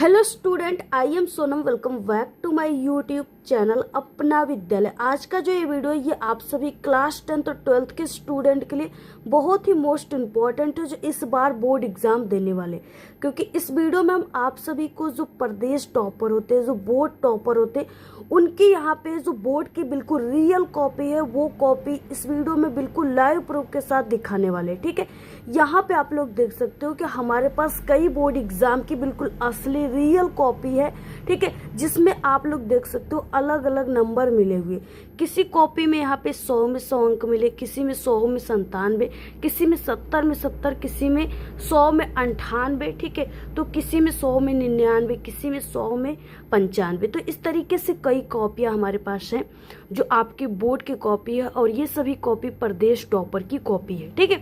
Hello student, I am Sonam. Welcome back to my YouTube channel Apna Vidyalaya. आज का जो ये वीडियो है ये आप सभी क्लास 10th और 12th के स्टूडेंट के लिए बहुत ही मोस्ट इम्पॉर्टेंट है, जो इस बार बोर्ड एग्जाम देने वाले। क्योंकि इस वीडियो में हम आप सभी को जो प्रदेश टॉपर होते हैं, जो बोर्ड टॉपर होते हैं, उनकी यहाँ पे जो बोर्ड की बिल्कुल रियल कॉपी है वो कॉपी इस वीडियो में बिल्कुल लाइव प्रूफ के साथ दिखाने वाले। ठीक है, यहाँ पे आप लोग देख सकते हो कि हमारे पास कई बोर्ड एग्जाम की बिल्कुल असली रियल कॉपी है। ठीक है, जिसमें आप लोग देख सकते हो अलग अलग नंबर मिले हुए। किसी कॉपी में यहाँ पे 100 में 100 अंक मिले, किसी में 100 में 97, किसी में 70 में 70, किसी में 100 में 98। ठीक है, तो किसी में 100 में 99, किसी में 100 में 95। तो इस तरीके से कई कॉपियाँ हमारे पास हैं जो आपकी बोर्ड की कॉपी है, और ये सभी कॉपी प्रदेश टॉपर की कॉपी है। ठीक है,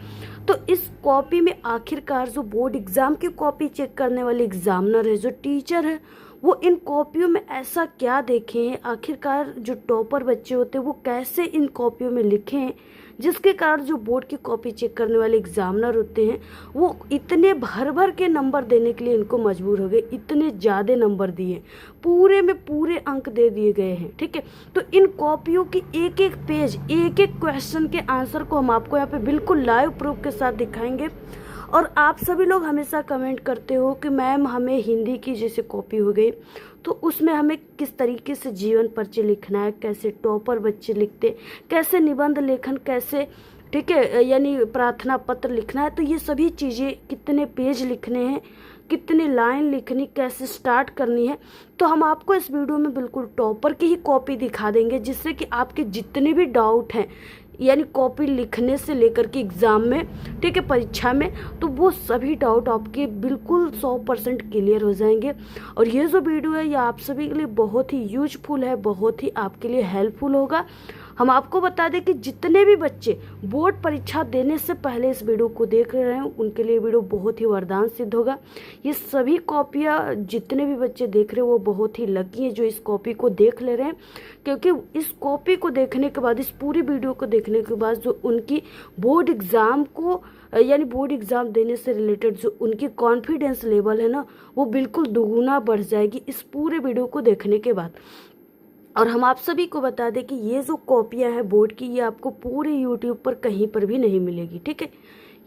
तो इस कॉपी में आखिरकार जो बोर्ड एग्जाम की कॉपी चेक करने वाले एग्जामिनर है, जो टीचर है, वो इन कॉपियों में ऐसा क्या देखे हैं, आखिरकार जो टॉपर बच्चे होते हैं वो कैसे इन कॉपियों में लिखे हैं, जिसके कारण जो बोर्ड की कॉपी चेक करने वाले एग्जामिनर होते हैं वो इतने भर भर के नंबर देने के लिए इनको मजबूर हो गए। इतने ज़्यादा नंबर दिए, पूरे में पूरे अंक दे दिए गए हैं। ठीक है, तो इन कॉपियों की एक एक पेज, एक एक क्वेश्चन के आंसर को हम आपको यहाँ पे बिल्कुल लाइव प्रूफ के साथ दिखाएंगे। और आप सभी लोग हमेशा कमेंट करते हो कि मैम हमें हिंदी की जैसे कॉपी हो गई तो उसमें हमें किस तरीके से जीवन परिचय लिखना है, कैसे टॉपर बच्चे लिखते, कैसे निबंध लेखन, कैसे, ठीक है, यानी प्रार्थना पत्र लिखना है। तो ये सभी चीज़ें, कितने पेज लिखने हैं, कितनी लाइन लिखनी, कैसे स्टार्ट करनी है, तो हम आपको इस वीडियो में बिल्कुल टॉपर की ही कॉपी दिखा देंगे, जिससे कि आपके जितने भी डाउट हैं, यानी कॉपी लिखने से लेकर के एग्ज़ाम में, ठीक है, परीक्षा में, तो वो सभी डाउट आपके बिल्कुल 100% क्लियर हो जाएंगे। और ये जो वीडियो है ये आप सभी के लिए बहुत ही यूजफुल है, बहुत ही आपके लिए हेल्पफुल होगा। हम आपको बता दें कि जितने भी बच्चे बोर्ड परीक्षा देने से पहले इस वीडियो को देख रहे हैं उनके लिए वीडियो बहुत ही वरदान सिद्ध होगा। ये सभी कॉपियाँ जितने भी बच्चे देख रहे हैं वो बहुत ही लकी हैं जो इस कॉपी को देख ले रहे हैं, क्योंकि इस कॉपी को देखने के बाद, इस पूरी वीडियो को देखने के बाद जो उनकी बोर्ड एग्ज़ाम को, यानी बोर्ड एग्ज़ाम देने से रिलेटेड जो उनकी कॉन्फिडेंस लेवल है ना, वो बिल्कुल दोगुना बढ़ जाएगी इस पूरे वीडियो को देखने के बाद। और हम आप सभी को बता दें कि ये जो कॉपियाँ हैं बोर्ड की, ये आपको पूरे यूट्यूब पर कहीं पर भी नहीं मिलेगी। ठीक है,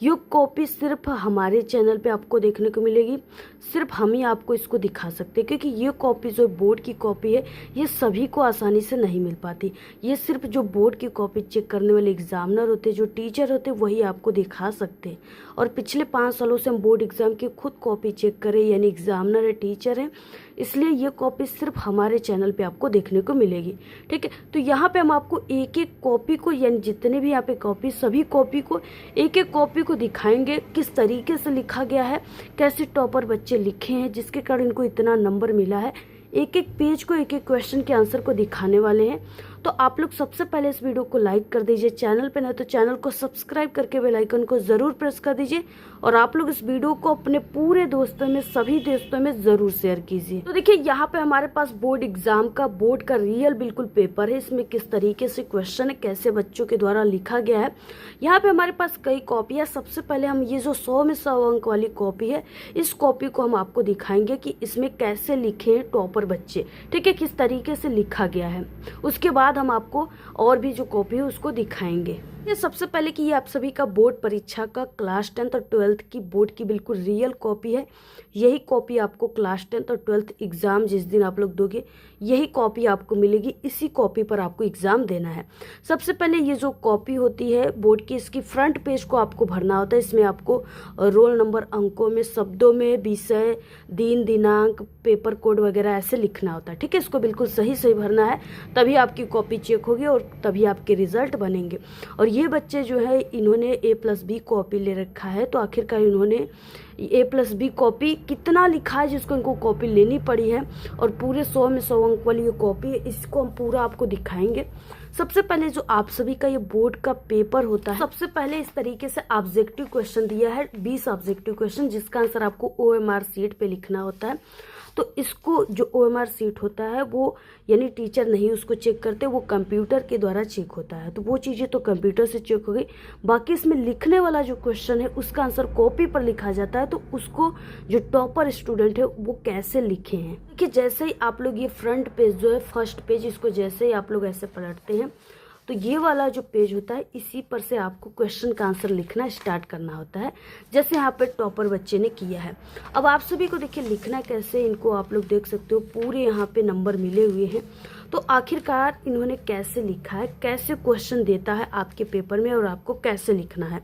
ये कॉपी सिर्फ हमारे चैनल पे आपको देखने को मिलेगी, सिर्फ हम ही आपको इसको दिखा सकते हैं, क्योंकि ये कॉपी जो बोर्ड की कॉपी है ये सभी को आसानी से नहीं मिल पाती। ये सिर्फ जो बोर्ड की कॉपी चेक करने वाले एग्जामिनर होते हैं, जो टीचर होते हैं, वही आपको दिखा सकते हैं। और पिछले 5 सालों से हम बोर्ड एग्जाम की खुद कॉपी चेक करें, यानी एग्जामिनर है, टीचर है, इसलिए ये कॉपी सिर्फ हमारे चैनल पे आपको देखने को मिलेगी। ठीक है, तो यहाँ पे हम आपको एक एक कॉपी को, यानी जितने भी यहाँ पे कॉपी, सभी कॉपी को, एक एक कॉपी को दिखाएंगे किस तरीके से लिखा गया है, कैसे टॉपर बच्चे लिखे हैं, जिसके कारण इनको इतना नंबर मिला है। एक एक पेज को, एक एक क्वेश्चन के आंसर को दिखाने वाले हैं। तो आप लोग सबसे पहले इस वीडियो को लाइक कर दीजिए, चैनल पे नहीं तो चैनल को सब्सक्राइब करके बेल आइकन को ज़रूर प्रेस कर दीजिए, और आप लोग इस वीडियो को अपने पूरे दोस्तों में, सभी दोस्तों में ज़रूर शेयर कीजिए। तो देखिए, यहाँ पे हमारे पास बोर्ड एग्जाम का, बोर्ड का रियल बिल्कुल पेपर है। इसमें किस तरीके से क्वेश्चन है, कैसे बच्चों के द्वारा लिखा गया है। यहाँ पे हमारे पास कई कॉपी है। सबसे पहले हम ये जो 100 में 100 अंक वाली कॉपी है, इस कॉपी को हम आपको दिखाएंगे कि इसमें कैसे लिखे हैं टॉपर बच्चे। ठीक है, किस तरीके से लिखा गया है। उसके बाद हम आपको और भी जो कॉपी है उसको दिखाएंगे। ये सबसे पहले कि ये आप सभी का बोर्ड परीक्षा का क्लास 10th और 12th की बोर्ड की बिल्कुल रियल कॉपी है। यही कॉपी आपको क्लास 10th और 12th एग्ज़ाम जिस दिन आप लोग दोगे, यही कॉपी आपको मिलेगी। इसी कॉपी पर आपको एग्ज़ाम देना है। सबसे पहले ये जो कॉपी होती है बोर्ड की, इसकी फ्रंट पेज को आपको भरना होता है। इसमें आपको रोल नंबर, अंकों में, शब्दों में, विषय, दिन, दिनांक, पेपर कोड वगैरह ऐसे लिखना होता है। ठीक है, इसको बिल्कुल सही सही भरना है, तभी आपकी कॉपी चेक होगी और तभी आपके रिजल्ट बनेंगे। और ये बच्चे जो है इन्होंने A+B कॉपी ले रखा है, तो आखिरकार इन्होंने A+B कॉपी कितना लिखा है जिसको इनको कॉपी लेनी पड़ी है। और पूरे 100 में 100 अंक वाली ये कॉपी है, इसको हम पूरा आपको दिखाएंगे। सबसे पहले जो आप सभी का ये बोर्ड का पेपर होता है, सबसे पहले इस तरीके से ऑब्जेक्टिव क्वेश्चन दिया है, 20 ऑब्जेक्टिव क्वेश्चन, जिसका आंसर आपको OMR शीट पे लिखना होता है। तो इसको जो OMR शीट होता है वो, यानी टीचर नहीं उसको चेक करते, वो कंप्यूटर के द्वारा चेक होता है। तो वो चीज़ें तो कंप्यूटर से चेक हो गई। बाकी इसमें लिखने वाला जो क्वेश्चन है उसका आंसर कॉपी पर लिखा जाता है, तो उसको जो टॉपर स्टूडेंट है वो कैसे लिखे हैं। देखिए जैसे ही आप लोग ये फ्रंट पेज जो है, फर्स्ट पेज, इसको जैसे ही आप लोग ऐसे पलटते हैं तो ये वाला जो पेज होता है इसी पर से आपको क्वेश्चन का आंसर लिखना स्टार्ट करना होता है, जैसे यहाँ पे टॉपर बच्चे ने किया है। अब आप सभी को देखिए लिखना कैसे, इनको आप लोग देख सकते हो पूरे यहाँ पे नंबर मिले हुए हैं। तो आखिरकार इन्होंने कैसे लिखा है, कैसे क्वेश्चन देता है आपके पेपर में और आपको कैसे लिखना है।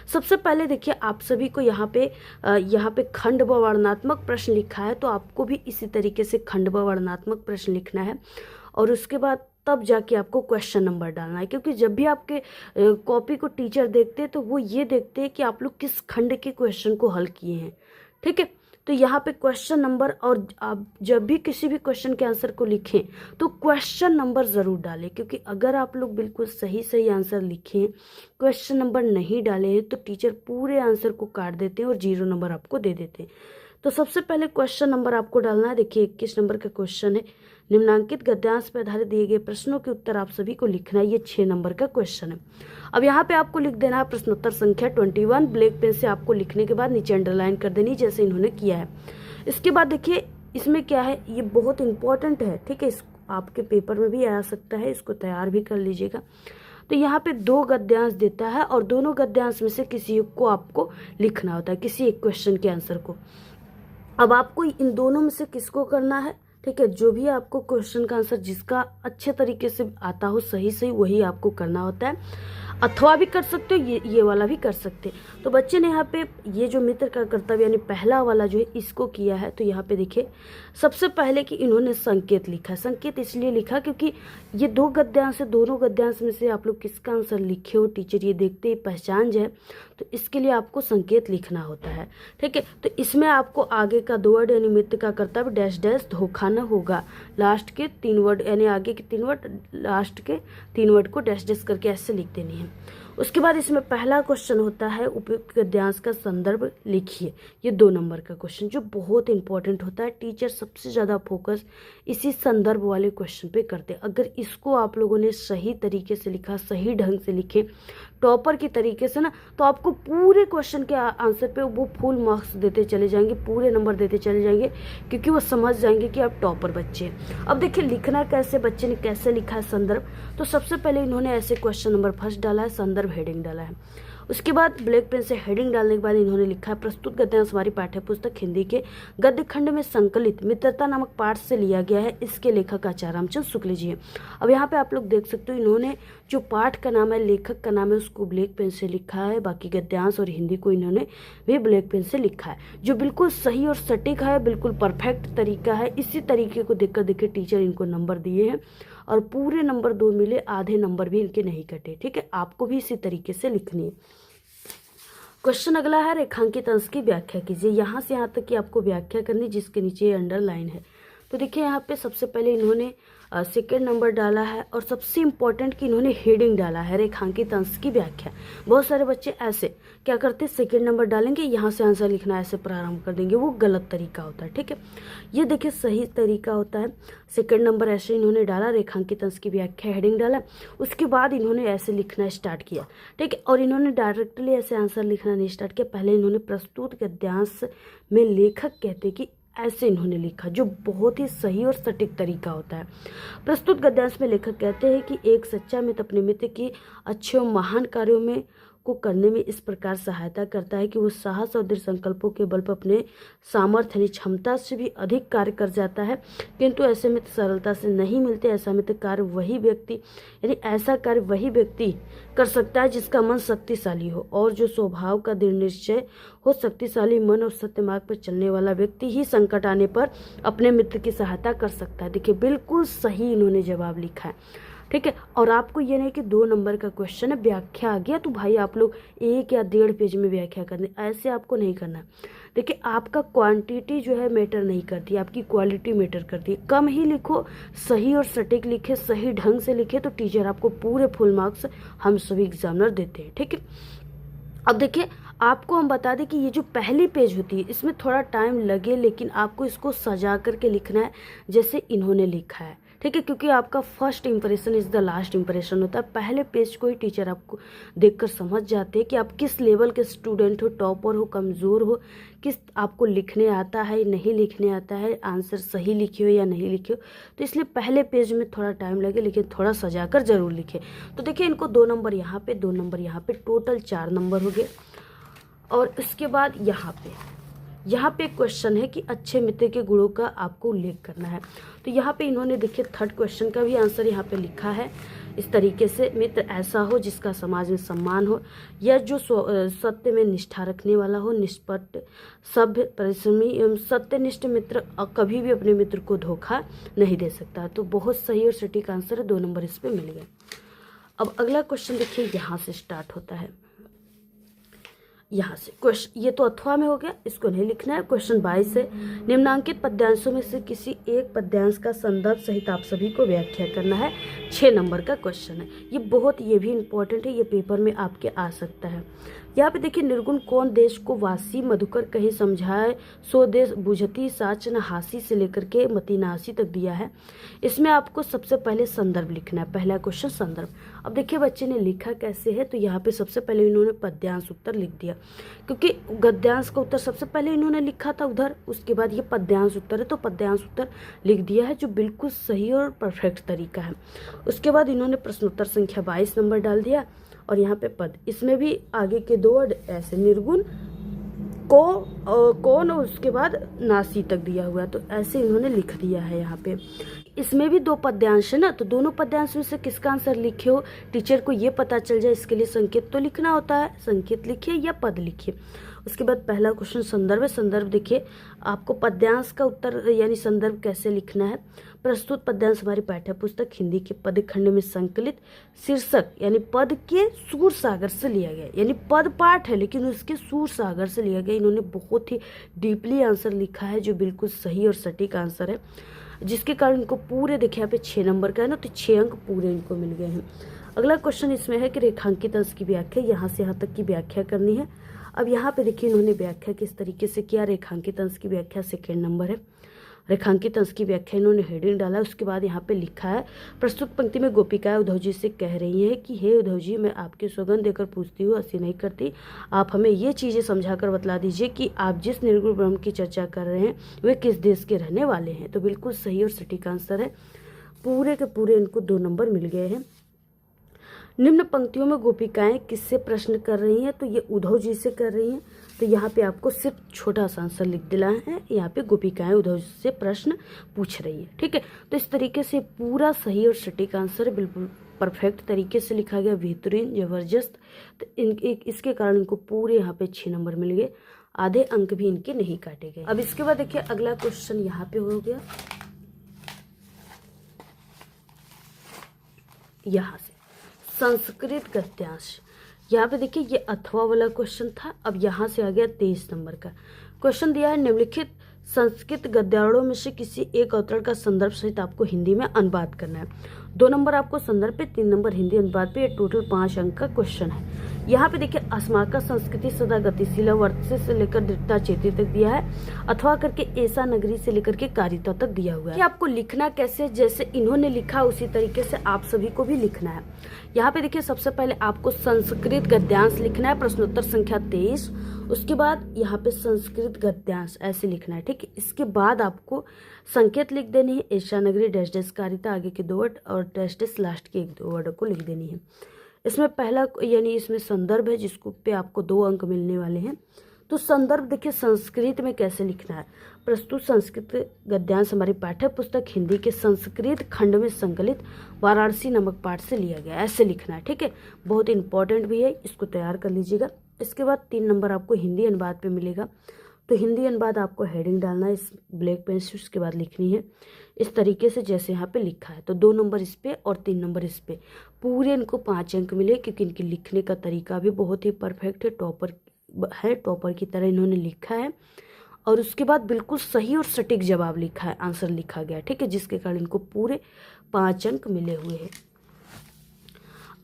सबसे पहले देखिए आप सभी को यहाँ पे खंड व वर्णनात्मक प्रश्न लिखा है, तो आपको भी इसी तरीके से खंड व वर्णनात्मक प्रश्न लिखना है और उसके बाद तब जाके आपको क्वेश्चन नंबर डालना है। क्योंकि जब भी आपके कॉपी को टीचर देखते हैं तो वो ये देखते हैं कि आप लोग किस खंड के क्वेश्चन को हल किए हैं, ठीक है। तो यहाँ पे क्वेश्चन नंबर, और आप जब भी किसी भी क्वेश्चन के आंसर को लिखें तो क्वेश्चन नंबर ज़रूर डालें, क्योंकि अगर आप लोग बिल्कुल सही आंसर लिखें, क्वेश्चन नंबर नहीं डाले हैं तो टीचर पूरे आंसर को काट देते हैं और 0 नंबर आपको दे देते हैं। तो सबसे पहले क्वेश्चन नंबर आपको डालना है। देखिए 21 नंबर का क्वेश्चन है, निम्नांकित गद्यांश पर आधारित दिए गए प्रश्नों के उत्तर आप सभी को लिखना है। ये 6 नंबर का क्वेश्चन है। अब यहाँ पे आपको लिख देना है प्रश्नोत्तर संख्या 21। ब्लैक पेन से आपको लिखने के बाद नीचे अंडरलाइन कर देनी, जैसे इन्होंने किया है। इसके बाद देखिए इसमें क्या है, ये बहुत इंपॉर्टेंट है, ठीक है, इस आपके पेपर में भी आ सकता है, इसको तैयार भी कर लीजिएगा। तो यहाँ पे 2 गद्यांश देता है और दोनों गद्यांश में से किसी एक को आपको लिखना होता है, किसी एक क्वेश्चन के आंसर को। अब आपको इन दोनों में से किसको करना है, ठीक है, जो भी आपको क्वेश्चन का आंसर जिसका अच्छे तरीके से आता हो, सही वही आपको करना होता है। अथवा भी कर सकते हो, ये वाला भी कर सकते हैं। तो बच्चे ने यहाँ पे ये जो मित्र का कर्तव्य यानी पहला वाला जो है इसको किया है। तो यहाँ पे देखिए सबसे पहले कि इन्होंने संकेत लिखा है। संकेत इसलिए लिखा क्योंकि ये 2 गद्यांश है, दोनों गद्यांश में से आप लोग किसका आंसर लिखे हो टीचर ये देखते ही पहचान जाए, तो इसके लिए आपको संकेत लिखना होता है, ठीक है। तो इसमें आपको आगे का 2 वर्ड यानी मित्र का कर्तव्य डैश डैश धोखा न होगा, लास्ट के 3 वर्ड यानी आगे के 3 वर्ड लास्ट के 3 वर्ड को डैश डैश करके ऐसे लिख देनी है। उसके बाद इसमें पहला क्वेश्चन होता है उपयुक्त गद्यांश का संदर्भ लिखिए। ये 2 नंबर का क्वेश्चन जो बहुत इंपॉर्टेंट होता है, टीचर सबसे ज़्यादा फोकस इसी संदर्भ वाले क्वेश्चन पे करते हैं। अगर इसको आप लोगों ने सही तरीके से लिखा, सही ढंग से लिखे टॉपर की तरीके से ना, तो आपको पूरे क्वेश्चन के आंसर पे वो फुल मार्क्स देते चले जाएंगे, पूरे नंबर देते चले जाएंगे, क्योंकि वो समझ जाएंगे कि आप टॉपर बच्चे हैं। अब देखिए लिखना कैसे, बच्चे ने कैसे लिखा है संदर्भ। तो सबसे पहले इन्होंने ऐसे क्वेश्चन नंबर फर्स्ट डाला है, संदर्भ हेडिंग डाला है। उसके बाद ब्लैक पेन से हेडिंग डालने के बाद इन्होंने लिखा है प्रस्तुत गद्यांश हमारी पाठ्य पुस्तक हिंदी के गद्य खंड में संकलित मित्रता नामक पाठ से लिया गया है, इसके लेखक आचार्य रामचंद्र शुक्ल जी हैं। अब यहाँ पे आप लोग देख सकते हो इन्होंने जो पाठ का नाम है, लेखक का नाम है, उसको ब्लैक पेन से लिखा है। बाकी गद्यांश और हिंदी को इन्होंने भी ब्लैक पेन से लिखा है, जो बिल्कुल सही और सटीक है, बिल्कुल परफेक्ट तरीका है। इसी तरीके को देखकर देखिए टीचर इनको नंबर दिए हैं और पूरे नंबर 2 मिले, आधे नंबर भी इनके नहीं कटे, ठीक है। आपको भी इसी तरीके से लिखनी है। क्वेश्चन अगला है रेखांकित अंश की व्याख्या कीजिए। यहाँ से यहाँ तक की आपको व्याख्या करनी, जिसके नीचे अंडरलाइन है। तो देखिए यहाँ पे सबसे पहले इन्होंने सेकेंड नंबर डाला है और सबसे इम्पोर्टेंट कि इन्होंने हेडिंग डाला है रेखांकित अंश की व्याख्या। बहुत सारे बच्चे ऐसे क्या करते हैं, सेकेंड नंबर डालेंगे, यहाँ से आंसर लिखना ऐसे प्रारंभ कर देंगे, वो गलत तरीका होता है, ठीक है। ये देखिए सही तरीका होता है। सेकेंड नंबर ऐसे इन्होंने डाला, रेखांकित अंश की व्याख्या हेडिंग डाला, उसके बाद इन्होंने ऐसे लिखना स्टार्ट किया, ठीक है। और इन्होंने डायरेक्टली ऐसे आंसर लिखना नहीं स्टार्ट किया, पहले इन्होंने प्रस्तुत गद्यांश में लेखक कहते कि ऐसे इन्होंने लिखा, जो बहुत ही सही और सटीक तरीका होता है। प्रस्तुत गद्यांश में लेखक कहते हैं कि एक सच्चा मित्र अपने मित्र की अच्छे और महान कार्यों में को करने में इस प्रकार सहायता करता है कि वो साहस और दृढ़ संकल्पों के बल पर अपने सामर्थ्य यानी क्षमता से भी अधिक कार्य कर जाता है, किंतु ऐसे मित्र सरलता से नहीं मिलते। ऐसा मित्र कार्य वही व्यक्ति यानी ऐसा कार्य वही व्यक्ति कर सकता है जिसका मन शक्तिशाली हो, और जो स्वभाव का दृढ़ निश्चय हो। शक्तिशाली मन और सत्य मार्ग पर चलने वाला व्यक्ति ही संकट आने पर अपने मित्र की सहायता कर सकता है। देखिए बिल्कुल सही इन्होंने जवाब लिखा है, ठीक है। और आपको ये नहीं कि 2 नंबर का क्वेश्चन है, व्याख्या आ गया तो भाई आप लोग 1 या 1.5 पेज में व्याख्या करनी, ऐसे आपको नहीं करना। देखिए आपका क्वांटिटी जो है मैटर नहीं करती, आपकी क्वालिटी मैटर करती है। कम ही लिखो, सही और सटीक लिखे, सही ढंग से लिखे, तो टीचर आपको पूरे फुल मार्क्स हम सभी एग्जामिनर देते हैं, ठीक है। अब देखिए आपको हम बता दें कि ये जो पहली पेज होती है इसमें थोड़ा टाइम लगे, लेकिन आपको इसको सजा करके लिखना है जैसे इन्होंने लिखा है, ठीक है, क्योंकि आपका first impression is the last impression होता है। पहले पेज को ही टीचर आपको देखकर समझ जाते हैं कि आप किस लेवल के स्टूडेंट हो, टॉपर हो, कमज़ोर हो, किस आपको लिखने आता है नहीं लिखने आता है, आंसर सही लिखे हो या नहीं लिखे हो। तो इसलिए पहले पेज में थोड़ा टाइम लगे, लेकिन थोड़ा सजा कर ज़रूर लिखे। तो देखिए इनको 2 नंबर यहाँ पे, 2 नंबर यहाँ पे, टोटल 4 नंबर हो गए। और इसके बाद यहाँ पे क्वेश्चन है कि अच्छे मित्र के गुणों का आपको उल्लेख करना है। तो यहाँ पे इन्होंने देखिए थर्ड क्वेश्चन का भी आंसर यहाँ पे लिखा है इस तरीके से, मित्र ऐसा हो जिसका समाज में सम्मान हो, या जो सत्य में निष्ठा रखने वाला हो, निष्पक्ष, सभ्य, परिश्रमी एवं सत्यनिष्ठ मित्र कभी भी अपने मित्र को धोखा नहीं दे सकता। तो बहुत सही और सटीक आंसर है, 2 नंबर इस पे मिल गए। अब अगला क्वेश्चन देखिए यहाँ से स्टार्ट होता है, यहाँ से क्वेश्चन, ये तो अथवा में हो गया, इसको नहीं लिखना है। क्वेश्चन 22 है, निम्नांकित पद्यांशों में से किसी एक पद्यांश का संदर्भ सहित आप सभी को व्याख्या करना है। 6 नंबर का क्वेश्चन है, ये भी इम्पोर्टेंट है, ये पेपर में आपके आ सकता है। यहाँ पे देखिए, निर्गुण कौन देश को वासी मधुकर कहीं समझाए, सो देश बुझती साच न हासी से लेकर के मती नासी तक दिया है। इसमें आपको सबसे पहले संदर्भ लिखना है, पहला क्वेश्चन संदर्भ। अब देखिए बच्चे ने लिखा कैसे है, तो यहाँ पे सबसे पहले इन्होंने पद्यांश उत्तर लिख दिया, क्योंकि गद्यांश का उत्तर सबसे पहले इन्होंने लिखा था उधर, उसके बाद ये पद्यांश उत्तर है, तो पद्यांश उत्तर लिख दिया है, जो बिल्कुल सही और परफेक्ट तरीका है। उसके बाद इन्होंने प्रश्नोत्तर संख्या 22 नंबर डाल दिया, और यहाँ पे पद, इसमें भी आगे के 2 वर्ड ऐसे निर्गुण कौन और उसके बाद नासी तक दिया हुआ है, तो ऐसे इन्होंने लिख दिया है। यहाँ पे इसमें भी 2 पद्यांश है ना, तो दोनों पद्यांश में से किसका आंसर लिखे हो, टीचर को ये पता चल जाए, इसके लिए संकेत तो लिखना होता है, संकेत लिखिए या पद लिखिए। उसके बाद पहला क्वेश्चन संदर्भ है। संदर्भ देखिए, आपको पद्यांश का उत्तर यानी संदर्भ कैसे लिखना है। प्रस्तुत पद्यांश हमारी पाठ्य पुस्तक हिंदी के पद खंड में संकलित शीर्षक यानी पद के सूर सागर से लिया गया, यानी पद पाठ है लेकिन उसके सूर सागर से लिया गया। इन्होंने बहुत ही डीपली आंसर लिखा है, जो बिल्कुल सही और सटीक आंसर है, जिसके कारण इनको पूरे देखिए यहाँ पे 6 नंबर का है ना, तो 6 अंक पूरे इनको मिल गए हैं। अगला क्वेश्चन इसमें है कि रेखांकित अंश की व्याख्या, यहाँ से यहाँ तक की व्याख्या करनी है। अब यहाँ पे देखिए इन्होंने व्याख्या किस तरीके से किया, रेखांकित अंश की व्याख्या 2 नंबर है। रेखांकित अंश की व्याख्या इन्होंने हेडिंग डाला, उसके बाद यहाँ पे लिखा है, प्रस्तुत पंक्ति में गोपिकाएं उद्धव जी से कह रही हैं कि हे उद्धव जी, मैं आपकी सौगंध देकर पूछती हूँ, हंसी नहीं करती, आप हमें ये चीज़ें समझाकर बतला दीजिए कि आप जिस निर्गुण ब्रह्म की चर्चा कर रहे हैं वे किस देश के रहने वाले हैं। तो बिल्कुल सही और सटीक आंसर है, पूरे के पूरे इनको 2 नंबर मिल गए हैं। निम्न पंक्तियों में गोपिकाएं किससे प्रश्न कर रही हैं, तो ये उद्धव जी से कर रही हैं। तो यहाँ पे आपको सिर्फ छोटा सा आंसर लिख देना है, यहाँ पे गोपिकाएं उद्धव जी से प्रश्न पूछ रही है। ठीक है, तो इस तरीके से पूरा सही और सटीक आंसर है, बिल्कुल परफेक्ट तरीके से लिखा गया, बेहतरीन, जबरदस्त। तो इसके कारण इनको पूरे यहाँ पे 6 नंबर मिल गए, आधे अंक भी इनके नहीं काटे गए। अब इसके बाद देखिए अगला क्वेश्चन यहाँ पे हो गया, यहाँ से संस्कृत गद्यांश। यहाँ पे देखिए ये अथवा वाला क्वेश्चन था, अब यहाँ से आ गया 23 नंबर का क्वेश्चन दिया है, निम्नलिखित संस्कृत गद्यांशों में से किसी एक अवतरण का संदर्भ सहित आपको हिंदी में अनुवाद करना है। 2 नंबर आपको संदर्भ पे, 3 नंबर हिंदी अनुवाद पे, ये टोटल 5 अंक का क्वेश्चन है। यहाँ पे देखिए अस्माका संस्कृति सदा गतिशील वर्त से लेकर दृढ़ता चेती तक दिया है, अथवा करके ऐसा नगरी से लेकर के कारिता तक दिया हुआ है कि आपको लिखना कैसे, जैसे इन्होंने लिखा उसी तरीके से आप सभी को भी लिखना है। यहाँ पे देखिए सबसे पहले आपको संस्कृत गद्यांश लिखना है, प्रश्नोत्तर संख्या 23, उसके बाद यहाँ पे संस्कृत गद्यांश ऐसे लिखना है। ठीक है, इसके बाद आपको संकेत लिख देनी है, ऐसा नगरी डैश डैश कारिता, आगे के 2 वर्ड और डैश डैश लास्ट के 1-2 वर्ड को लिख देनी है। इसमें पहला यानी इसमें संदर्भ है, जिसको पे आपको 2 अंक मिलने वाले हैं। तो संदर्भ देखिए संस्कृत में कैसे लिखना है, प्रस्तुत संस्कृत गद्यांश हमारी पाठ्य पुस्तक हिंदी के संस्कृत खंड में संकलित वाराणसी नामक पाठ से लिया गया, ऐसे लिखना है। ठीक है, बहुत इंपॉर्टेंट भी है, इसको तैयार कर लीजिएगा। इसके बाद 3 नंबर आपको हिंदी अनुवाद पे मिलेगा, तो हिंदी अनुवाद आपको हेडिंग डालना है इस ब्लैक पेन से, उसके बाद लिखनी है इस तरीके से जैसे यहाँ पे लिखा है। तो 2 नंबर इस पे और 3 नंबर इस पे, पूरे इनको 5 अंक मिले, क्योंकि इनके लिखने का तरीका भी बहुत ही परफेक्ट है, टॉपर की तरह इन्होंने लिखा है, और उसके बाद बिल्कुल सही और सटीक जवाब लिखा है, आंसर लिखा गया। ठीक है, जिसके कारण इनको पूरे 5 अंक मिले हुए हैं।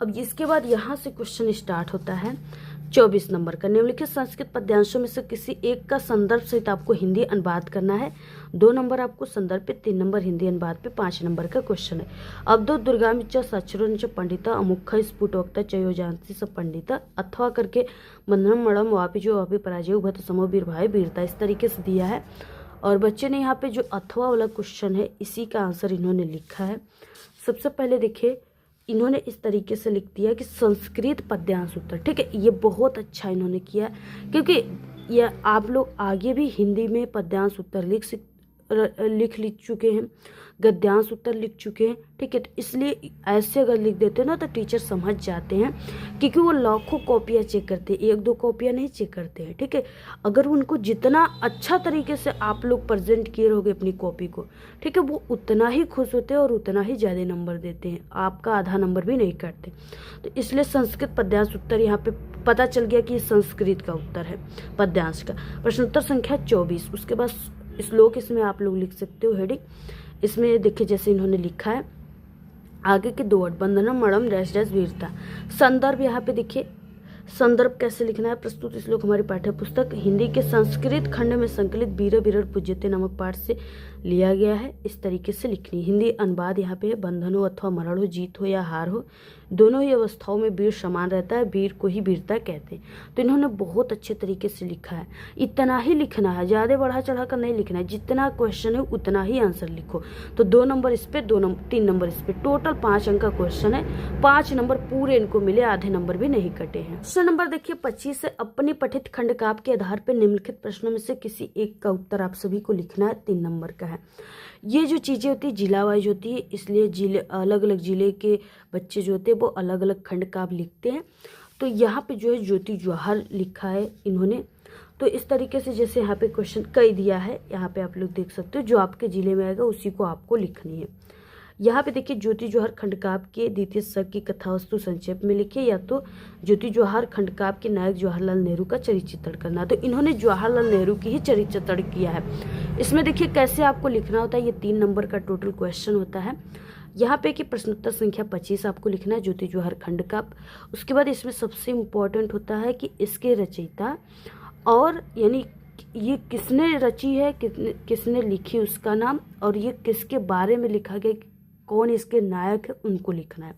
अब इसके बाद यहाँ से क्वेश्चन स्टार्ट होता है, 24 नंबर का निम्नलिखित संस्कृत पद्यांशों में से किसी एक का संदर्भ सहित आपको हिंदी अनुवाद करना है। 2 नंबर आपको संदर्भ पे, 3 नंबर हिंदी अनुवाद पे, 5 नंबर का क्वेश्चन है। अब्दो दुर्गामि च साक्षरो च पंडिता अमुख स्फुटोक्ता चयोजांसी स पंडिता अथवा करके बंधनम मड़म वापी जो वापी पराजय भत समो वीर भाई वीरता, इस तरीके से दिया है। और बच्चे ने यहाँ पे जो अथवा वाला क्वेश्चन है इसी का आंसर इन्होंने लिखा है। सबसे पहले देखिए इन्होंने इस तरीके से लिख दिया कि संस्कृत पद्यांश उत्तर, ठीक है। ये बहुत अच्छा इन्होंने किया क्योंकि ये आप लोग आगे भी हिंदी में पद्यांश उत्तर लिख चुके हैं, गद्यांश उत्तर लिख चुके हैं, ठीक है। तो इसलिए ऐसे अगर लिख देते हैं ना तो टीचर समझ जाते हैं, क्योंकि वो लाखों कॉपियाँ चेक करते हैं, 1-2 कॉपियाँ नहीं चेक करते हैं, ठीक है। अगर उनको जितना अच्छा तरीके से आप लोग प्रेजेंट किए रहोगे अपनी कॉपी को, ठीक है, वो उतना ही खुश होते हैं और उतना ही ज़्यादा नंबर देते हैं, आपका आधा नंबर भी नहीं काटते। तो इसलिए संस्कृत पद्यांश उत्तर यहाँ पे पता चल गया कि संस्कृत का उत्तर है पद्यांश का। प्रश्नोत्तर संख्या 24। उसके बाद श्लोक इसमें आप लोग लिख सकते हो हेडिंग। इसमें देखिए जैसे इन्होंने लिखा है आगे के 2 वर्ड बंधनम मड़म डैश डैश वीरता। संदर्भ यहाँ पे देखिए संदर्भ कैसे लिखना है। प्रस्तुत श्लोक हमारी पाठ्य पुस्तक हिंदी के संस्कृत खंड में संकलित वीर विरट पूज्यते नामक पाठ से लिया गया है। इस तरीके से लिखनी। हिंदी अनुवाद यहाँ पे बंधन हो अथवा मरण हो, जीत हो या हार हो, दोनों ही अवस्थाओं में वीर समान रहता है, वीर को ही वीरता कहते हैं। तो इन्होंने बहुत अच्छे तरीके से लिखा है। इतना ही लिखना है, ज़्यादा बढ़ा चढ़ा कर नहीं लिखना है, जितना क्वेश्चन है उतना ही आंसर लिखो। तो 2 नंबर इस पे, 3 नंबर इस पे, टोटल 5 अंक का क्वेश्चन है। 5 नंबर पूरे इनको मिले, आधे नंबर भी नहीं कटे हैं। क्वेश्चन नंबर देखिए 25 से अपनी पठित खंड काव्य के आधार पर निम्नलिखित प्रश्नों में से किसी एक का उत्तर आप सभी को लिखना है। 3 नंबर का है। ये जो चीज़ें होती है जिला वाइज होती है, इसलिए जिले अलग अलग जिले के बच्चे जो होते हैं वो अलग अलग खंड काव्य लिखते हैं। तो यहाँ पे जो है ज्योति जवाहर लिखा है इन्होंने। तो इस तरीके से जैसे यहाँ पे क्वेश्चन कई दिया है, यहाँ पे आप लोग देख सकते हो, जो आपके जिले में आएगा उसी को आपको लिखनी है। यहाँ पे देखिए ज्योति जवाहर खंडकाव्य के द्वितीय सर्ग की कथा वस्तु संक्षेप में लिखिए, या तो ज्योति जवाहर खंडकाव्य के नायक जवाहरलाल नेहरू का चरित्र चित्रण करना। तो इन्होंने जवाहरलाल नेहरू की ही चरित्र चित्रण किया है। इसमें देखिए कैसे आपको लिखना होता है, ये 3 नंबर का टोटल क्वेश्चन होता है। यहाँ पे कि प्रश्नोत्तर संख्या 25 आपको लिखना है ज्योति जवाहर खंडकाव्य। उसके बाद इसमें सबसे इम्पोर्टेंट होता है कि इसके रचयिता और यानी ये किसने रची है, किसने लिखी उसका नाम, और ये किसके बारे में लिखा गया, कौन इसके नायक है, उनको लिखना है।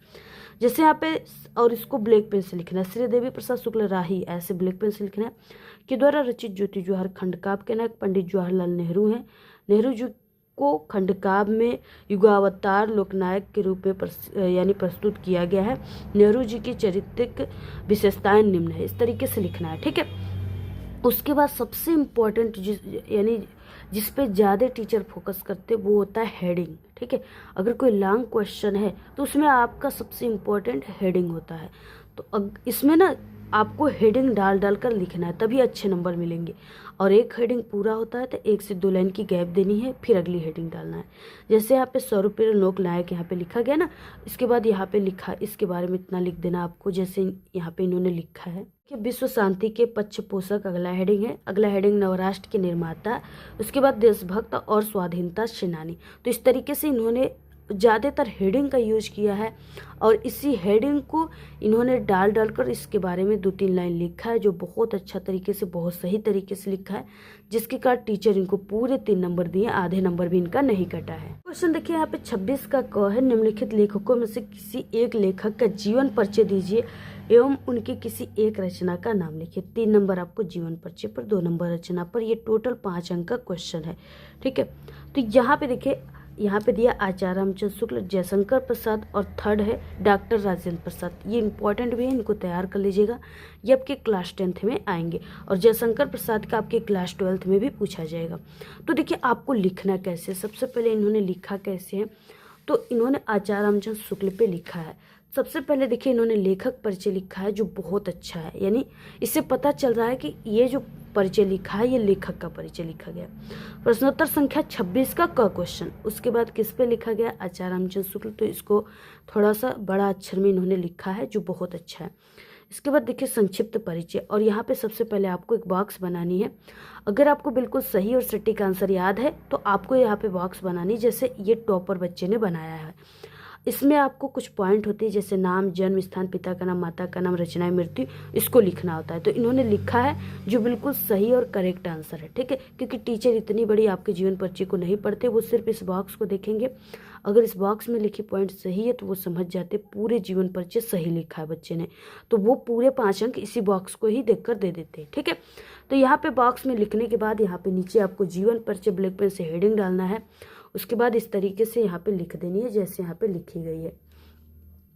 जैसे यहाँ पे, और इसको ब्लैक पेन से लिखना है, श्री देवी प्रसाद शुक्ल राही, ऐसे ब्लैक पेन से लिखना है, के द्वारा रचित ज्योति जवाहर खंडकाव्य के नायक पंडित जवाहरलाल नेहरू हैं। नेहरू जी को खंडकाव्य में युगावतार लोकनायक के रूप में यानी प्रस्तुत किया गया है। नेहरू जी की चारित्रिक विशेषताएं निम्न है, इस तरीके से लिखना है, ठीक है। उसके बाद सबसे इम्पोर्टेंट यानी जिस पे ज़्यादा टीचर फोकस करते वो होता है हेडिंग, ठीक है। अगर कोई लॉन्ग क्वेश्चन है तो उसमें आपका सबसे इम्पोर्टेंट हेडिंग होता है। तो इसमें ना आपको हेडिंग डाल कर लिखना है, तभी अच्छे नंबर मिलेंगे। और एक हेडिंग पूरा होता है तो 1 से 2 लाइन की गैप देनी है, फिर अगली हेडिंग डालना है। जैसे यहाँ पे स्वरूपीय लोक नायक यहाँ पे लिखा गया ना, इसके बाद यहाँ पे लिखा, इसके बारे में इतना लिख देना आपको, जैसे यहाँ पे इन्होंने लिखा है कि विश्व शांति के पक्ष पोषक अगला हेडिंग है। अगला हेडिंग नवराष्ट्र के निर्माता, उसके बाद देशभक्त और स्वाधीनता सेनानी। तो इस तरीके से इन्होंने ज़्यादातर हेडिंग का यूज किया है, और इसी हेडिंग को इन्होंने डाल कर इसके बारे में 2-3 लाइन लिखा है, जो बहुत अच्छा तरीके से, बहुत सही तरीके से लिखा है, जिसके कारण टीचर इनको पूरे 3 नंबर दिए, आधे नंबर भी इनका नहीं कटा है। क्वेश्चन देखिए यहाँ पे 26 का क है, निम्नलिखित लेखकों में से किसी एक लेखक का जीवन परिचय दीजिए एवं उनकी किसी एक रचना का नाम लिखिए। 3 नंबर आपको जीवन परिचय पर, 2 नंबर रचना पर। ये टोटल 5 अंक का क्वेश्चन है, ठीक है। तो यहाँ पे देखिए, यहाँ पे दिया आचार्य रामचंद्र शुक्ल, जयशंकर प्रसाद, और 3rd है डॉक्टर राजेंद्र प्रसाद। ये इंपॉर्टेंट भी है, इनको तैयार कर लीजिएगा, ये आपके क्लास 10th में आएंगे। और जयशंकर प्रसाद का आपके क्लास 12th में भी पूछा जाएगा। तो देखिए आपको लिखना कैसे, सबसे पहले इन्होंने लिखा कैसे है, तो इन्होंने आचार्य रामचंद्र शुक्ल पे लिखा है। सबसे पहले देखिए इन्होंने लेखक परिचय लिखा है, जो बहुत अच्छा है, यानी इससे पता चल रहा है कि ये जो परिचय लिखा है ये लेखक का परिचय लिखा गया। प्रश्नोत्तर संख्या 26 का क क्वेश्चन, उसके बाद किस पे लिखा गया, आचार्य रामचंद्र शुक्ल। तो इसको थोड़ा सा बड़ा अक्षर में इन्होंने लिखा है, जो बहुत अच्छा है। इसके बाद देखिए संक्षिप्त परिचय, और यहाँ पे सबसे पहले आपको एक बॉक्स बनानी है। अगर आपको बिल्कुल सही और सटीक आंसर याद है तो आपको यहाँ पे बॉक्स बनानी, जैसे ये टॉपर बच्चे ने बनाया है। इसमें आपको कुछ पॉइंट होते हैं, जैसे नाम, जन्म स्थान, पिता का नाम, माता का नाम, रचनाएं, मृत्यु, इसको लिखना होता है। तो इन्होंने लिखा है जो बिल्कुल सही और करेक्ट आंसर है, ठीक है। क्योंकि टीचर इतनी बड़ी आपके जीवन परिचय को नहीं पढ़ते, वो सिर्फ इस बॉक्स को देखेंगे। अगर इस बॉक्स में लिखी पॉइंट सही है तो वो समझ जाते पूरे जीवन परिचय सही लिखा है बच्चे ने, तो वो पूरे 5 अंक इसी बॉक्स को ही देखकर दे देते हैं, ठीक है। तो यहाँ पे बॉक्स में लिखने के बाद यहाँ पे नीचे आपको जीवन परिचय ब्लैक पेन से हेडिंग डालना है। उसके बाद इस तरीके से यहाँ पे लिख देनी है जैसे यहाँ पे लिखी गई है,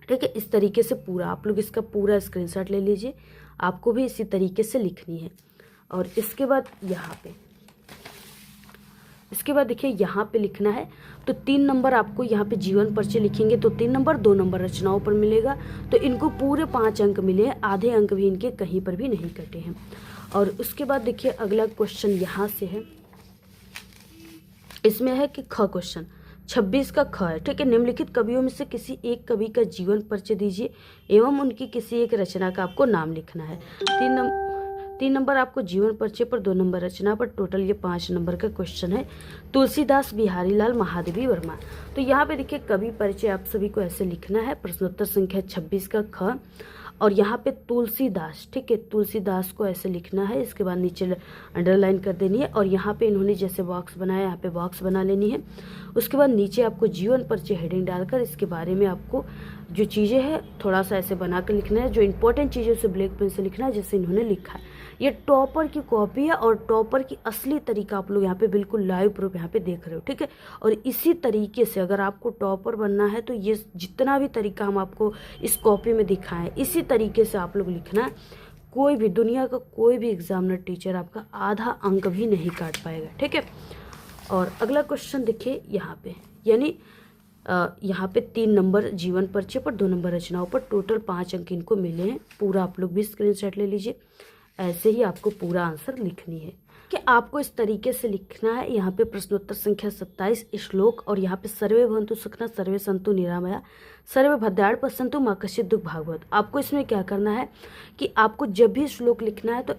ठीक है। इस तरीके से पूरा आप लोग इसका पूरा स्क्रीनशॉट ले लीजिए, आपको भी इसी तरीके से लिखनी है। और इसके बाद देखिए यहाँ पे लिखना है। तो 3 नंबर आपको यहाँ पे जीवन परिचय लिखेंगे तो 3 नंबर, 2 नंबर रचनाओं पर मिलेगा। तो इनको पूरे 5 अंक मिले हैं, आधे अंक भी इनके कहीं पर भी नहीं कटे हैं। और उसके बाद देखिए अगला क्वेश्चन यहाँ से है, इसमें है कि ख क्वेश्चन 26 का ख है, ठीक है। निम्नलिखित कवियों में से किसी एक कवि का जीवन परिचय दीजिए एवं उनकी किसी एक रचना का आपको नाम लिखना है। 3 नंबर आपको जीवन परिचय पर, 2 नंबर रचना पर, टोटल ये 5 नंबर का क्वेश्चन है। तुलसीदास, बिहारी लाल, महादेवी वर्मा। तो यहाँ पे देखिए कवि परिचय आप सभी को ऐसे लिखना है, प्रश्नोत्तर संख्या 26 का ख, और यहाँ पे तुलसीदास, ठीक है, तुलसीदास को ऐसे लिखना है। इसके बाद नीचे अंडरलाइन कर देनी है और यहाँ पे इन्होंने जैसे बॉक्स बनाया यहाँ पे बॉक्स बना लेनी है। उसके बाद नीचे आपको जीवन परिचय हेडिंग डालकर इसके बारे में आपको जो चीज़ें हैं थोड़ा सा ऐसे बना कर लिखना है, जो इंपॉर्टेंट चीज़ें उसे ब्लैक पेन से लिखना है जैसे इन्होंने लिखा है। ये टॉपर की कॉपी है और टॉपर की असली तरीका आप लोग यहाँ पे बिल्कुल लाइव प्रूफ यहाँ पे देख रहे हो, ठीक है। और इसी तरीके से अगर आपको टॉपर बनना है तो ये जितना भी तरीका हम आपको इस कॉपी में दिखाएं इसी तरीके से आप लोग लिखना है। कोई भी दुनिया का कोई भी एग्जामिनर टीचर आपका आधा अंक भी नहीं काट पाएगा, ठीक है। और अगला क्वेश्चन देखिए यहाँ पे, यानी यहाँ पे 3 नंबर जीवन परिचय पर, 2 नंबर रचनाओं पर, टोटल 5 अंक इनको मिले हैं। पूरा आप लोग भी स्क्रीनशॉट ले लीजिए, ऐसे ही आपको पूरा आंसर लिखनी है कि आपको इस तरीके से लिखना है। यहाँ पे प्रश्नोत्तर संख्या 27 श्लोक, और यहाँ पे सर्वे भवन्तु सुखिनः, सर्वे सन्तु निरामया, सर्वे भद्राणि पश्यन्तु मा कश्चित् दुःख भाग् भवेत्। आपको इसमें क्या करना है कि आपको जब भी श्लोक लिखना है तो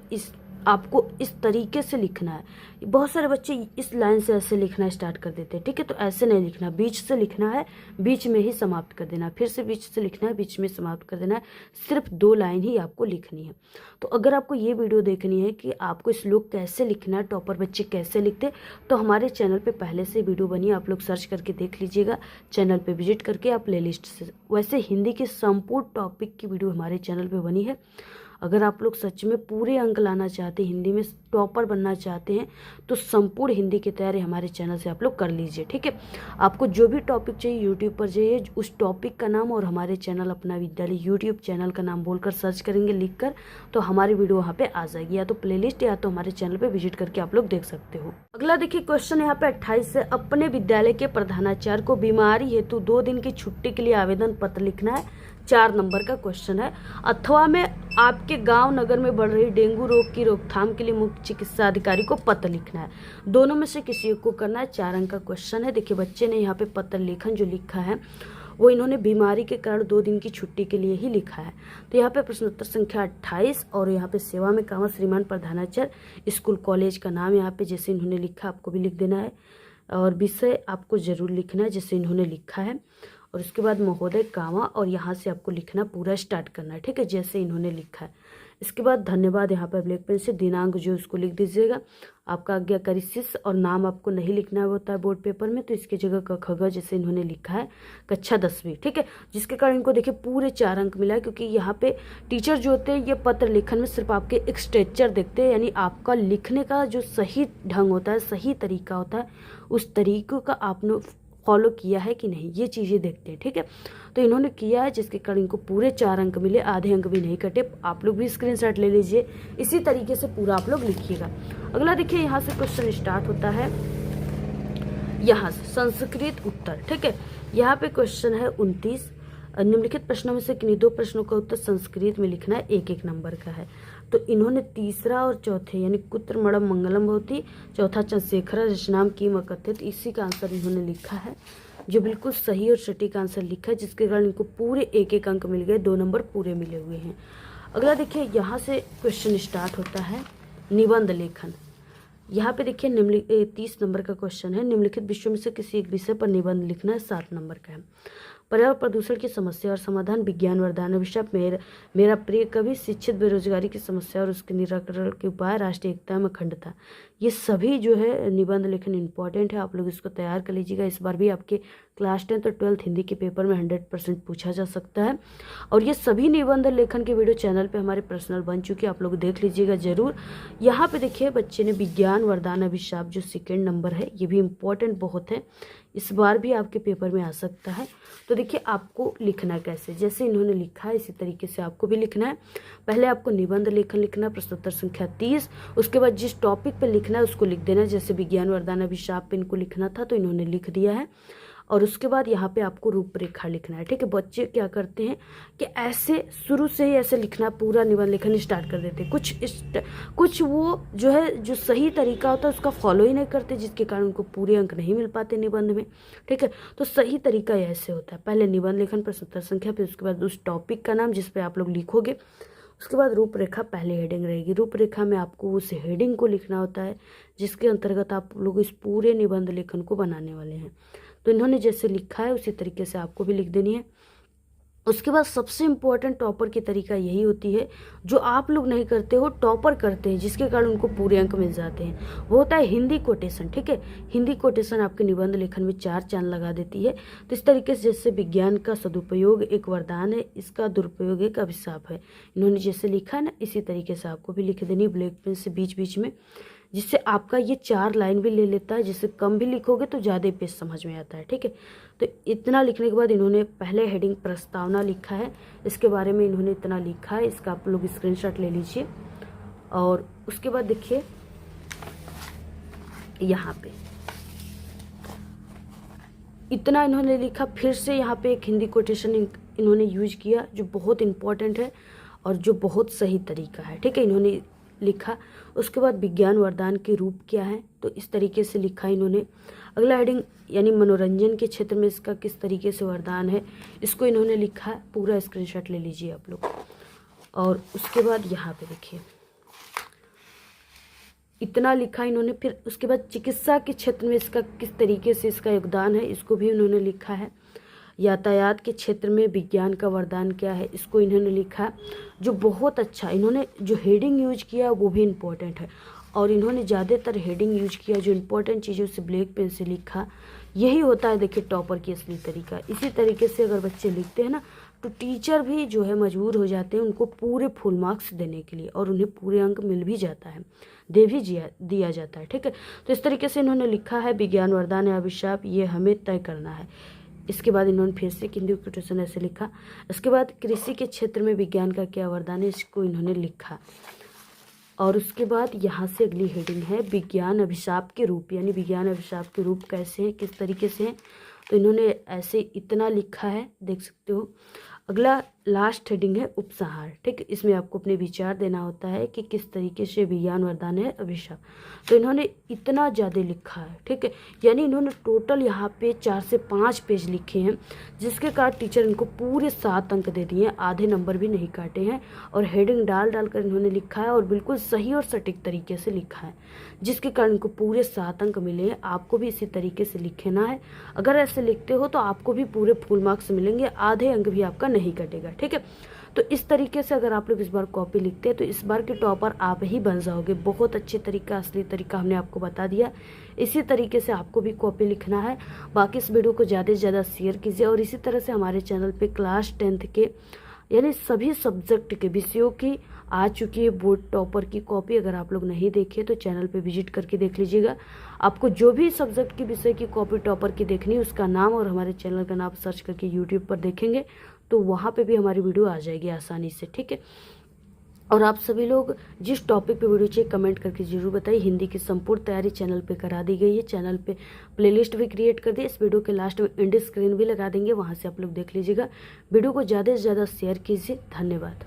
आपको इस तरीके से लिखना है। बहुत सारे बच्चे इस लाइन से ऐसे लिखना स्टार्ट कर देते हैं, ठीक है। तो ऐसे नहीं लिखना, बीच से लिखना है, बीच में ही समाप्त कर देना, फिर से बीच से लिखना है, बीच में समाप्त कर देना है। सिर्फ 2 लाइन ही आपको लिखनी है। तो अगर आपको ये वीडियो देखनी है कि आपको श्लोक कैसे लिखना है, टॉपर बच्चे कैसे लिखते, तो हमारे चैनल पे पहले से वीडियो बनी है, आप लोग सर्च करके देख लीजिएगा। चैनल पे विजिट करके आप प्लेलिस्ट से, वैसे हिंदी के संपूर्ण टॉपिक की वीडियो हमारे चैनल पे बनी है। अगर आप लोग सच में पूरे अंक लाना चाहते हैं, हिंदी में टॉपर बनना चाहते हैं, तो संपूर्ण हिंदी की तैयारी हमारे चैनल से आप लोग कर लीजिए, ठीक है। आपको जो भी टॉपिक चाहिए यूट्यूब पर जाइए, उस टॉपिक का नाम और हमारे चैनल अपना विद्यालय यूट्यूब चैनल का नाम बोलकर सर्च करेंगे लिखकर, तो हमारी वीडियो वहाँ पे आ जाएगी, या तो प्लेलिस्ट या तो हमारे चैनल पर विजिट करके आप लोग देख सकते हो। अगला देखिए क्वेश्चन यहाँ पे 28 से, अपने विद्यालय के प्रधानाचार्य को बीमारी हेतु 2 दिन की छुट्टी के लिए आवेदन पत्र लिखना है। 4 नंबर का क्वेश्चन है। अथवा में आपके गांव नगर में बढ़ रही डेंगू रोग की रोकथाम के लिए मुख्य चिकित्सा अधिकारी को पत्र लिखना है। दोनों में से किसी एक को करना है। 4 अंक का क्वेश्चन है। देखिए बच्चे ने यहाँ पे पत्र लेखन जो लिखा है वो इन्होंने बीमारी के कारण 2 दिन की छुट्टी के लिए ही लिखा है। तो यहाँ पे प्रश्नोत्तर संख्या 28 और यहाँ पे सेवा में काम श्रीमान प्रधानाचार्य, स्कूल कॉलेज का नाम यहाँ पे जैसे इन्होंने लिखा आपको भी लिख देना है, और विषय आपको जरूर लिखना है जैसे इन्होंने लिखा है, और उसके बाद महोदय कामा, और यहाँ से आपको लिखना पूरा स्टार्ट करना है, ठीक है, जैसे इन्होंने लिखा है। इसके बाद धन्यवाद यहाँ पर ब्लैक पेन से दिनांक जो उसको लिख दीजिएगा। आपका आज्ञाकारी शिष्य, और नाम आपको नहीं लिखना होता है बोर्ड पेपर में, तो इसकी जगह क ख ग जैसे इन्होंने लिखा है कक्षा 10वीं, ठीक है, जिसके कारण इनको देखिए पूरे 4 अंक मिला है। क्योंकि यहाँ पे टीचर जो होते हैं ये पत्र लेखन में सिर्फ आपके एक स्ट्रक्चर देखते हैं, यानी आपका लिखने का जो सही ढंग होता है, सही तरीका होता है, उस तरीक़ों का आपने फॉलो किया है कि नहीं, ये चीज़ें देखते हैं, ठीक है। तो इन्होंने किया है जिसके कारण इनको पूरे 4 अंक मिले, आधे अंक भी नहीं कटे। आप लोग भी स्क्रीनशॉट ले लीजिए, इसी तरीके से पूरा आप लोग लिखिएगा। अगला देखिए यहाँ से क्वेश्चन स्टार्ट होता है, यहाँ से संस्कृत उत्तर, ठीक है। यहाँ पे क्वेश्चन है 29। निम्नलिखित प्रश्नों में से किन्हीं 2 प्रश्नों का उत्तर संस्कृत में लिखना है, 1-1 नंबर का है। तो इन्होंने तीसरा और चौथे यानी कुत्र मड़म मंगलम भवती, चौथा चंद्रशेखर रचनाम कीम अकथित, इसी का आंसर इन्होंने लिखा है, जो बिल्कुल सही और सटीक आंसर लिखा है, जिसके कारण इनको पूरे 1-1 अंक मिल गए, 2 नंबर पूरे मिले हुए हैं। अगला देखिए यहाँ से क्वेश्चन स्टार्ट होता है निबंध लेखन। यहाँ पे देखिए 30 नंबर का क्वेश्चन है। निम्नलिखित विषयों में से किसी एक विषय पर निबंध लिखना है, 7 नंबर का है। पर्यावरण प्रदूषण की समस्या और समाधान, विज्ञान वरदान अभिशाप, मेरा प्रिय कवि, शिक्षित बेरोजगारी की समस्या और उसके निराकरण के उपाय, राष्ट्रीय एकता में अखंडता। ये सभी जो है निबंध लेखन इंपॉर्टेंट है, आप लोग इसको तैयार कर लीजिएगा। इस बार भी आपके क्लास 10 और 12 हिंदी के पेपर में 100% पूछा जा सकता है। और ये सभी निबंध लेखन के वीडियो चैनल पे हमारे पर्सनल बन चुके हैं, आप लोग देख लीजिएगा जरूर। यहाँ पे देखिए बच्चे ने विज्ञान वरदान अभिशाप जो सेकेंड नंबर है, ये भी इम्पोर्टेंट बहुत है, इस बार भी आपके पेपर में आ सकता है। तो देखिए आपको लिखना कैसे, जैसे इन्होंने लिखा है इसी तरीके से आपको भी लिखना है। पहले आपको निबंध लेखन लिखना है, प्रश्नोत्तर संख्या 30। उसके बाद जिस टॉपिक पे लिखना है उसको लिख देना है। जैसे विज्ञान वरदान अभिशाप पे इनको लिखना था तो इन्होंने लिख दिया है। और उसके बाद यहाँ पे आपको रूपरेखा लिखना है, ठीक है। बच्चे क्या करते हैं कि ऐसे शुरू से ही ऐसे लिखना, पूरा निबंध लेखन स्टार्ट कर देते हैं। कुछ वो जो है जो सही तरीका होता है उसका फॉलो ही नहीं करते, जिसके कारण उनको पूरे अंक नहीं मिल पाते निबंध में, ठीक है। तो सही तरीका ऐसे होता है, पहले निबंध लेखन, प्रश्नोत्तर संख्या, फिर उसके बाद उस टॉपिक का नाम जिस पे आप लोग लिखोगे। उसके बाद रूपरेखा, पहले हेडिंग रहेगी। रूपरेखा में आपको उस हेडिंग को लिखना होता है जिसके अंतर्गत आप लोग इस पूरे निबंध लेखन को बनाने वाले हैं। तो इन्होंने जैसे लिखा है उसी तरीके से आपको भी लिख देनी है। उसके बाद सबसे इम्पोर्टेंट टॉपर की तरीका यही होती है, जो आप लोग नहीं करते हो टॉपर करते हैं, जिसके कारण उनको पूरे अंक मिल जाते हैं। वो होता है हिंदी कोटेशन, ठीक है। हिंदी कोटेशन आपके निबंध लेखन में 4 चांद लगा देती है। तो इस तरीके से जैसे विज्ञान का सदुपयोग एक वरदान है, इसका दुरुपयोग एक अभिशाप है। इन्होंने जैसे लिखा है ना, इसी तरीके से आपको भी लिख देनी ब्लैक पेन से बीच बीच में, जिससे आपका ये 4 लाइन भी ले लेता है। जिससे कम भी लिखोगे तो ज़्यादा पेज समझ में आता है, ठीक है। तो इतना लिखने के बाद इन्होंने पहले हेडिंग प्रस्तावना लिखा है, इसके बारे में इन्होंने इतना लिखा है, इसका आप लोग स्क्रीनशॉट ले लीजिए। और उसके बाद देखिए यहाँ पे इतना इन्होंने लिखा। फिर से यहाँ पे एक हिंदी कोटेशन इन्होंने यूज किया जो बहुत इंपॉर्टेंट है और जो बहुत सही तरीका है, ठीक है। इन्होंने लिखा। उसके बाद विज्ञान वरदान के रूप क्या है, तो इस तरीके से लिखा इन्होंने। अगला हेडिंग यानी मनोरंजन के क्षेत्र में इसका किस तरीके से वरदान है, इसको इन्होंने लिखा है। पूरा स्क्रीनशॉट ले लीजिए आप लोग। और उसके बाद यहाँ पे देखिए इतना लिखा इन्होंने। फिर उसके बाद चिकित्सा के क्षेत्र में इसका किस तरीके से इसका योगदान है, इसको भी उन्होंने लिखा है। यातायात के क्षेत्र में विज्ञान का वरदान क्या है, इसको इन्होंने लिखा, जो बहुत अच्छा इन्होंने जो हेडिंग यूज किया वो भी इम्पोर्टेंट है। और इन्होंने ज़्यादातर हेडिंग यूज किया जो इम्पोर्टेंट चीज़ों से ब्लैक पेन से लिखा। यही होता है देखिए टॉपर की असली तरीका। इसी तरीके से अगर बच्चे लिखते हैं ना तो टीचर भी जो है मजबूर हो जाते हैं उनको पूरे फुल मार्क्स देने के लिए, और उन्हें पूरे अंक मिल भी जाता है, दे भी दिया जाता है, ठीक है। तो इस तरीके से इन्होंने लिखा है विज्ञान वरदान है अभिशाप, ये हमें तय करना है। इसके बाद इन्होंने फिर से हिंदी कोटेशन ऐसे लिखा। इसके बाद कृषि के क्षेत्र में विज्ञान का क्या वरदान है, इसको इन्होंने लिखा। और उसके बाद यहाँ से अगली हेडिंग है विज्ञान अभिशाप के रूप, यानी विज्ञान अभिशाप के रूप कैसे हैं, किस तरीके से हैं। तो इन्होंने ऐसे इतना लिखा है, देख सकते हो। अगला लास्ट हेडिंग है उपसंहार, ठीक है। इसमें आपको अपने विचार देना होता है कि किस तरीके से विज्ञान वरदान है अभिशाप। तो इन्होंने इतना ज़्यादा लिखा है, ठीक है। यानी इन्होंने टोटल यहाँ पे 4 से 5 पेज लिखे हैं, जिसके कारण टीचर इनको पूरे 7 अंक दे दिए हैं, आधे नंबर भी नहीं काटे हैं। और हेडिंग डाल कर इन्होंने लिखा है और बिल्कुल सही और सटीक तरीके से लिखा है, जिसके कारण इनको पूरे 7 अंक मिले हैं। आपको भी इसी तरीके से लिखना है। अगर ऐसे लिखते हो तो आपको भी पूरे फुल मार्क्स मिलेंगे, आधे अंक भी आपका नहीं कटेगा, ठीक है। तो इस तरीके से अगर आप लोग इस बार कॉपी लिखते हैं तो इस बार के टॉपर आप ही बन जाओगे। बहुत अच्छे तरीका, असली तरीका हमने आपको बता दिया। इसी तरीके से आपको भी कॉपी लिखना है। बाकी इस वीडियो को ज़्यादा से ज़्यादा शेयर कीजिए। और इसी तरह से हमारे चैनल पे क्लास 10th के यानी सभी सब्जेक्ट के विषयों की आ चुकी है बोर्ड टॉपर की कॉपी। अगर आप लोग नहीं देखे तो चैनल पे विजिट करके देख लीजिएगा। आपको जो भी सब्जेक्ट की विषय की कॉपी टॉपर की देखनी है उसका नाम और हमारे चैनल का नाम सर्च करके यूट्यूब पर देखेंगे तो वहाँ पे भी हमारी वीडियो आ जाएगी आसानी से, ठीक है। और आप सभी लोग जिस टॉपिक पे वीडियो चाहिए कमेंट करके जरूर बताइए। हिंदी की संपूर्ण तैयारी चैनल पे करा दी गई है। चैनल पे प्लेलिस्ट भी क्रिएट कर दी। इस वीडियो के लास्ट में एंड स्क्रीन भी लगा देंगे, वहाँ से आप लोग देख लीजिएगा। वीडियो को ज़्यादा से ज़्यादा शेयर कीजिए। धन्यवाद।